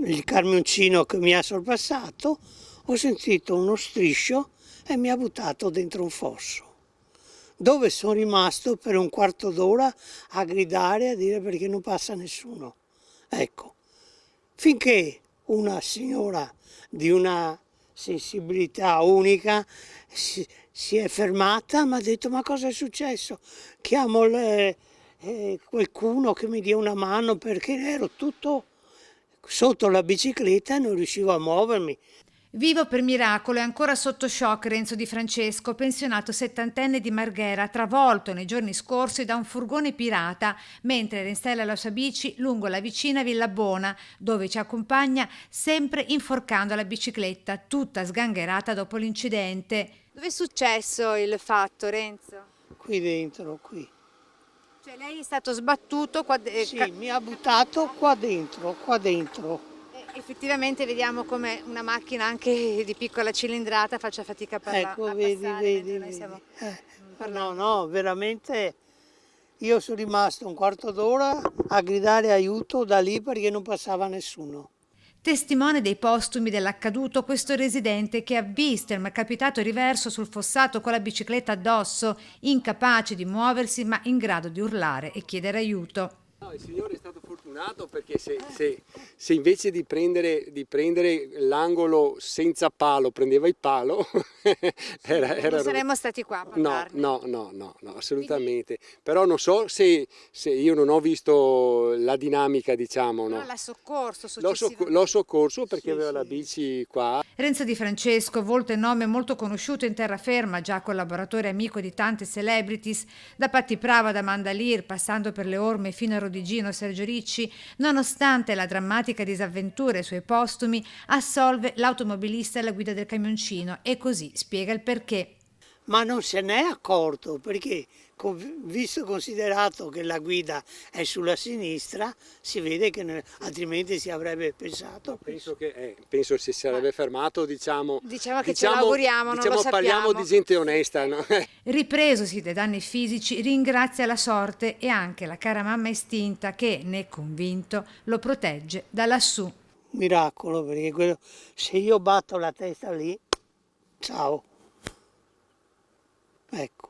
il camioncino che mi ha sorpassato, ho sentito uno striscio e mi ha buttato dentro un fosso, dove sono rimasto per un quarto d'ora a gridare, a dire perché non passa nessuno. Ecco, finché una signora di una sensibilità unica si è fermata, mi ha detto: ma cosa è successo? Chiamo qualcuno che mi dia una mano, perché ero tutto sotto la bicicletta e non riuscivo a muovermi. Vivo per miracolo è ancora sotto shock Renzo Di Francesco, pensionato settantenne di Marghera, travolto nei giorni scorsi da un furgone pirata mentre ristella la sua bici lungo la vicina Villabona, dove ci accompagna sempre inforcando la bicicletta, tutta sgangherata dopo l'incidente. Dove è successo il fatto, Renzo? Qui dentro, qui. Cioè lei è stato sbattuto qua Sì, mi ha buttato qua dentro, qua dentro. effettivamente vediamo come una macchina anche di piccola cilindrata faccia fatica a Ecco, vedi, passare vedi, mentre noi vedi. stiamo No, parlando. no, veramente io sono rimasto un quarto d'ora a gridare aiuto da lì perché non passava nessuno. Testimone dei postumi dell'accaduto, questo residente che ha visto il malcapitato riverso sul fossato con la bicicletta addosso, incapace di muoversi ma in grado di urlare e chiedere aiuto. No, il signore è stato fortunato perché se invece di prendere l'angolo senza palo prendeva il palo, Non saremmo stati qua a parlarne. No, assolutamente. Però non so se io non ho visto la dinamica, diciamo, Però no. l'ha soccorso L'ho successivamente. soccorso perché Sì, aveva la sì. bici qua. Renzo Di Francesco, volto e nome molto conosciuto in terraferma, già collaboratore e amico di tante celebrities, da Patti Prava ad Amanda Lear, passando per le orme fino a Rodigino Sergio Ricci, nonostante la drammatica disavventura e i suoi postumi, assolve l'automobilista alla guida del camioncino e così spiega il perché. Ma non se n'è accorto perché, visto e considerato che la guida è sulla sinistra, si vede che altrimenti si avrebbe pensato. Penso si sarebbe fermato, diciamo. Diciamo che ce l'auguriamo, non lo sappiamo. Parliamo di gente onesta, no? Ripresosi dai danni fisici, ringrazia la sorte e anche la cara mamma estinta che, ne è convinto, lo protegge da lassù. Miracolo, perché se io batto la testa lì, ciao. Ecco.